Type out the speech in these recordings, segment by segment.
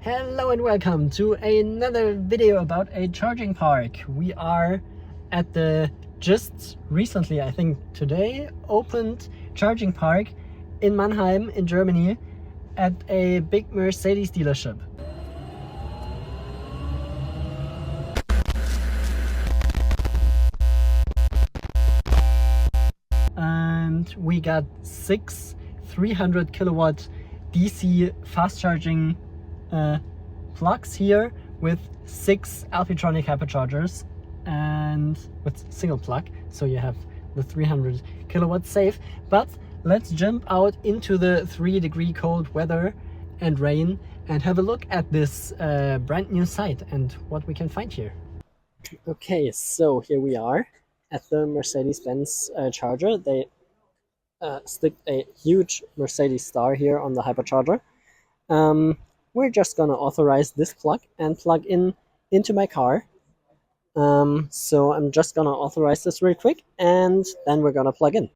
Hello and welcome to another video about a charging park. We are at the just recently, I think today, opened charging park in Mannheim in Germany at a big Mercedes dealership. And we got 6 300 kilowatt DC fast charging plugs here with 6 Alpitronic hyperchargers and with single plug, so you have the 300 kilowatts safe. But let's jump out into the 3-degree cold weather and rain and have a look at this brand new site and what we can find here. Okay, so here we are at the Mercedes Benz charger. They stick a huge Mercedes star here on the hypercharger. We're just gonna authorize this plug and plug in into my car. So I'm just gonna authorize this real quick and then we're gonna plug in.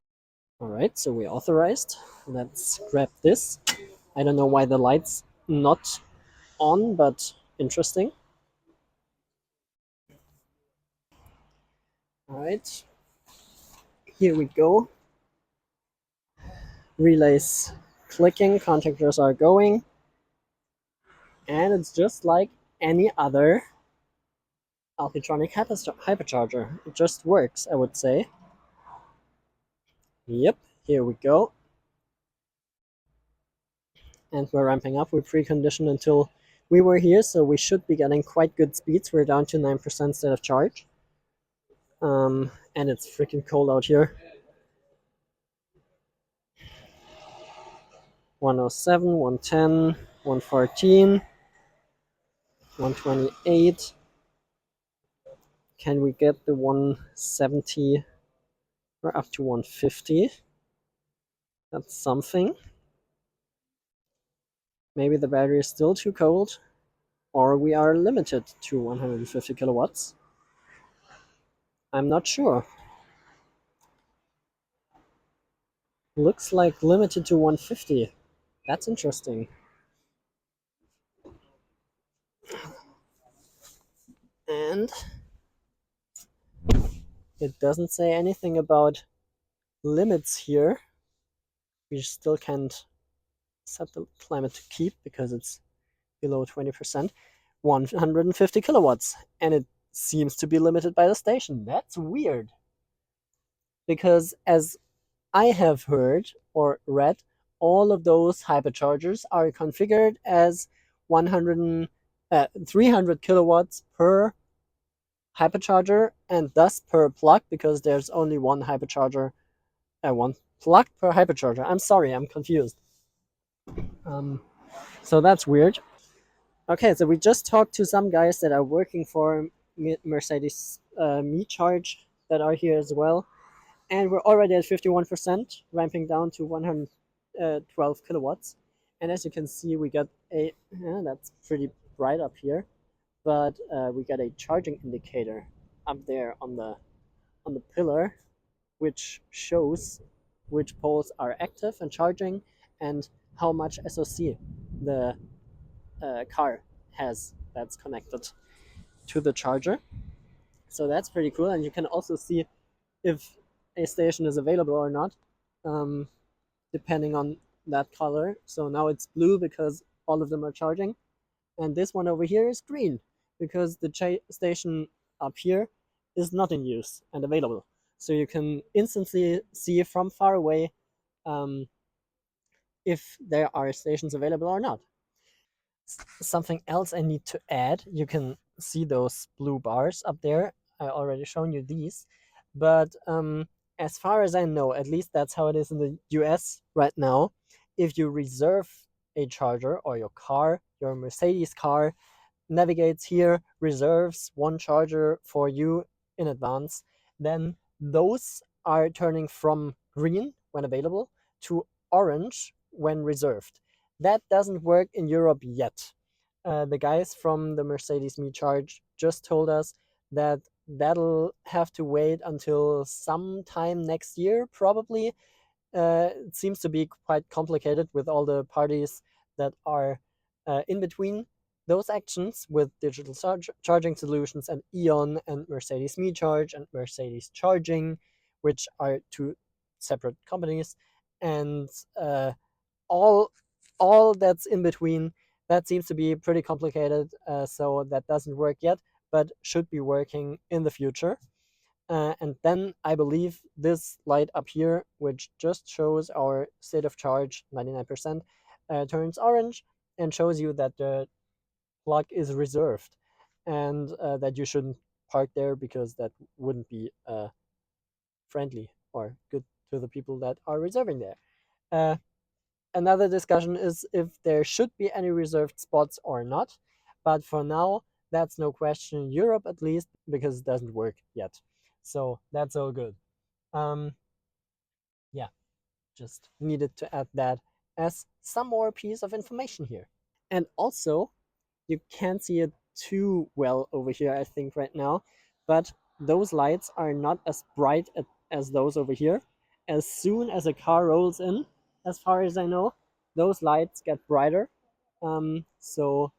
All right, so we authorized. Let's grab this. I don't know why the light's not on, but interesting. All right, here we go. Relays clicking, contactors are going, and it's just like any other Alpitronic hypercharger. It just works, I would say. Yep, here we go. And we're ramping up. We preconditioned until we were here, so we should be getting quite good speeds. We're down to 9% state of charge. And it's freaking cold out here. 107, 110, 114, 128. Can we get the 170 or up to 150? That's something. Maybe the battery is still too cold, or we are limited to 150 kilowatts. I'm not sure. Looks like limited to 150. That's interesting. And it doesn't say anything about limits here. We still can't set the climate to keep because it's below 20%. 150 kilowatts, and it seems to be limited by the station. That's weird. Because as I have heard or read, all of those hyperchargers are configured as 300 kilowatts per hypercharger and thus per plug, because there's only one hypercharger, one plug per hypercharger. I'm sorry, I'm confused. So that's weird. Okay, so we just talked to some guys that are working for Mercedes Me-Charge that are here as well. And we're already at 51%, ramping down to 112 kilowatts. And as you can see, we got a, that's pretty bright up here, but we got a charging indicator up there on the pillar, which shows which poles are active and charging and how much SOC the car has that's connected to the charger. So that's pretty cool. And you can also see if a station is available or not, depending on that color. So now it's blue because all of them are charging, and this one over here is green because the station up here is not in use and available. So you can instantly see from far away if there are stations available or not. Something else I need to add, you can see those blue bars up there. I already shown you these, but as far as I know, at least that's how it is in the US right now, if you reserve a charger, or your car, your Mercedes car navigates here, reserves one charger for you in advance, then those are turning from green when available to orange when reserved. That doesn't work in Europe yet. The guys from the Mercedes Me-Charge just told us that that'll have to wait until sometime next year, probably. It seems to be quite complicated with all the parties that are in between Those actions with digital charging solutions and Eon and Mercedes Me Charge and Mercedes Charging, which are two separate companies, and all all that's in between, that seems to be pretty complicated. So that doesn't work yet, but should be working in the future. And then I believe this light up here, which just shows our state of charge 99%, turns orange and shows you that the plug is reserved, and that you shouldn't park there because that wouldn't be friendly or good to the people that are reserving there. Uh, Another discussion is if there should be any reserved spots or not, but for now, that's no question in Europe at least, because it doesn't work yet. So that's all good. Um, yeah, just needed to add that as some more piece of information here. And also, you can't see it too well over here, I think, right now, but those lights are not as bright as those over here. As soon as a car rolls in, as far as I know, those lights get brighter. So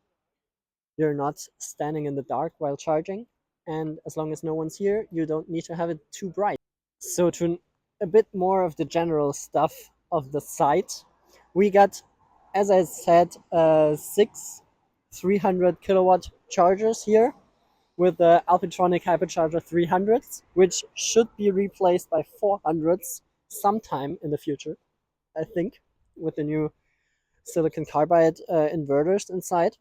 you're not standing in the dark while charging, and as long as no one's here, you don't need to have it too bright. So to a bit more of the general stuff of the site, we got, as I said, six 300 kilowatt chargers here with the Alpitronic Hypercharger 300s, which should be replaced by 400s sometime in the future, I think, with the new silicon carbide inverters inside.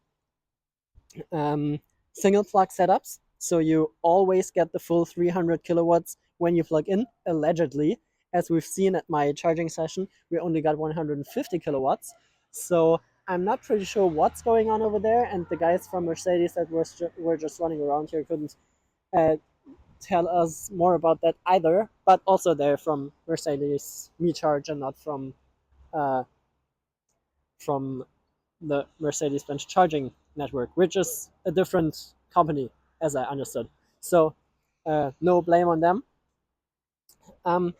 Single plug setups, so you always get the full 300 kilowatts when you plug in, allegedly. As we've seen at my charging session, we only got 150 kilowatts. So I'm not pretty sure what's going on over there, and the guys from Mercedes that were just running around here couldn't uh, tell us more about that either. But also they're from Mercedes Me Charge and not uh, from the Mercedes Benz Charging Network, which is a different company, as I understood. So, no blame on them.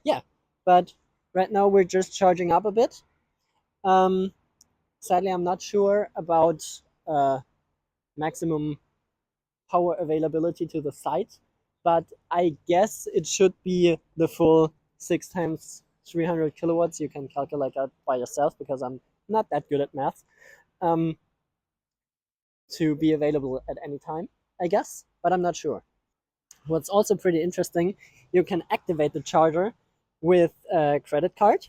Yeah, but right now we're just charging up a bit. Um, Sadly, I'm not sure about maximum power availability to the site, but I guess it should be the full 6 times 300 kilowatts. You can calculate that by yourself because I'm not that good at math. Um, to be available at any time, I guess, but I'm not sure. What's also pretty interesting, you can activate the charger with a credit card,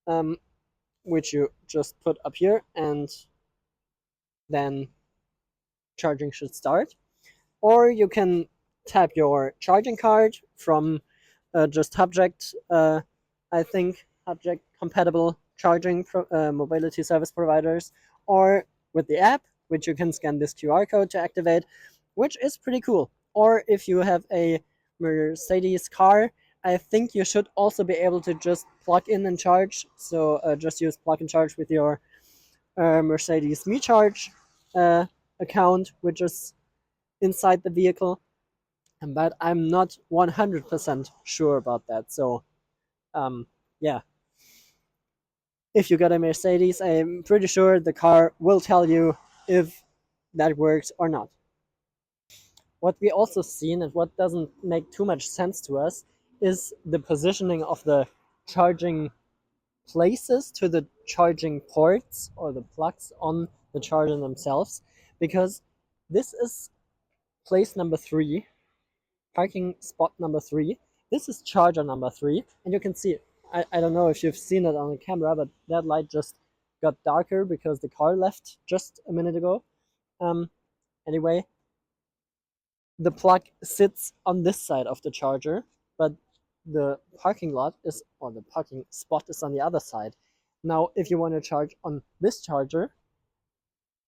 um, which you just put up here, and then charging should start. Or you can tap your charging card from just Hubject, I think, Hubject compatible charging mobility service providers, or with the app, which you can scan this QR code to activate, which is pretty cool. Or if you have a Mercedes car, I think you should also be able to just plug in and charge. So just use plug and charge with your Mercedes Me Charge account, which is inside the vehicle, but I'm not 100% sure about that. So, yeah, if you got a Mercedes, I'm pretty sure the car will tell you if that works or not. What we also seen, and what doesn't make too much sense to us, is the positioning of the charging places to the charging ports or the plugs on the charger themselves, because this is place number 3, parking spot number 3. This is charger number 3, and you can see, I don't know if you've seen it on the camera, but that light just got darker because the car left just a minute ago. Anyway, the plug sits on this side of the charger, but the parking lot is, or the parking spot is on the other side. Now, if you want to charge on this charger,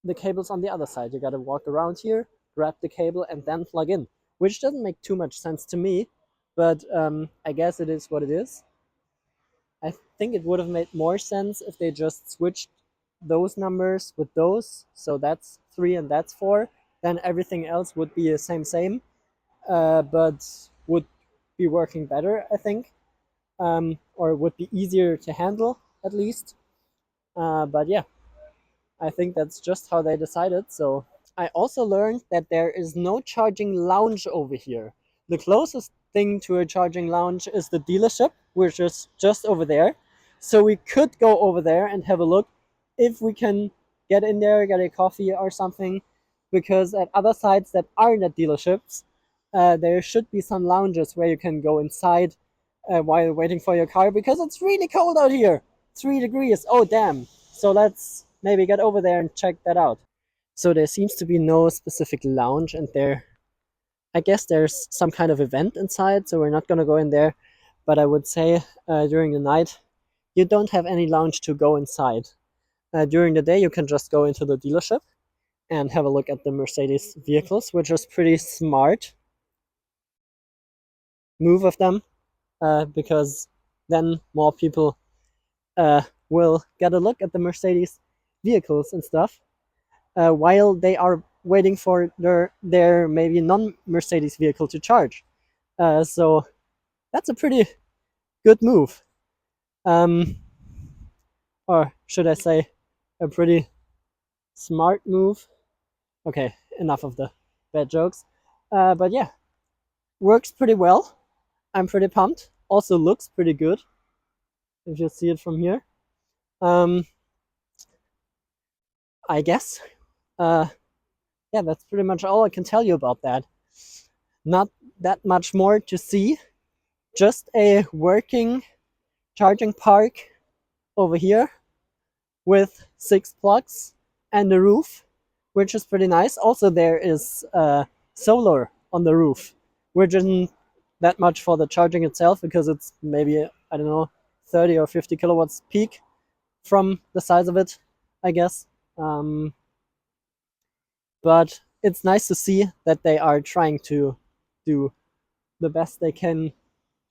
the cable's on the other side. You gotta walk around here, grab the cable, and then plug in, which doesn't make too much sense to me, but I guess it is what it is. I think it would have made more sense if they just switched those numbers with those, so that's 3 and that's 4, then everything else would be the same, but would be working better, I think, or would be easier to handle at least. But yeah, I think that's just how they decided. So I also learned that there is no charging lounge over here. The closest thing to a charging lounge is the dealership, which is just over there. So we could go over there and have a look if we can get in there, get a coffee or something. Because at other sites that aren't at dealerships, there should be some lounges where you can go inside while waiting for your car because it's really cold out here. 3 degrees. Oh, damn. So let's maybe get over there and check that out. So there seems to be no specific lounge, and I guess there's some kind of event inside, so we're not gonna go in there. But I would say during the night, you don't have any lounge to go inside. During the day, you can just go into the dealership and have a look at the Mercedes vehicles, which is pretty smart move of them, because then more people will get a look at the Mercedes vehicles and stuff, while they are waiting for their maybe non-Mercedes vehicle to charge. So that's a pretty good move. Um, or should I say a pretty smart move? Okay, enough of the bad jokes. But yeah, works pretty well. I'm pretty pumped. Also looks pretty good if you see it from here. Um, I guess. Uh, yeah, that's pretty much all I can tell you about that. Not that much more to see. Just a working charging park over here with 6 plugs and a roof, which is pretty nice. Also, there is solar on the roof, which isn't that much for the charging itself because it's maybe, I don't know, 30 or 50 kilowatts peak from the size of it, I guess. But it's nice to see that they are trying to do the best they can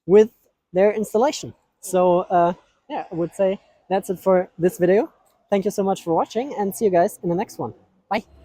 with their installation. So yeah, I would say that's it for this video. Thank you so much for watching and see you guys in the next one. Bye.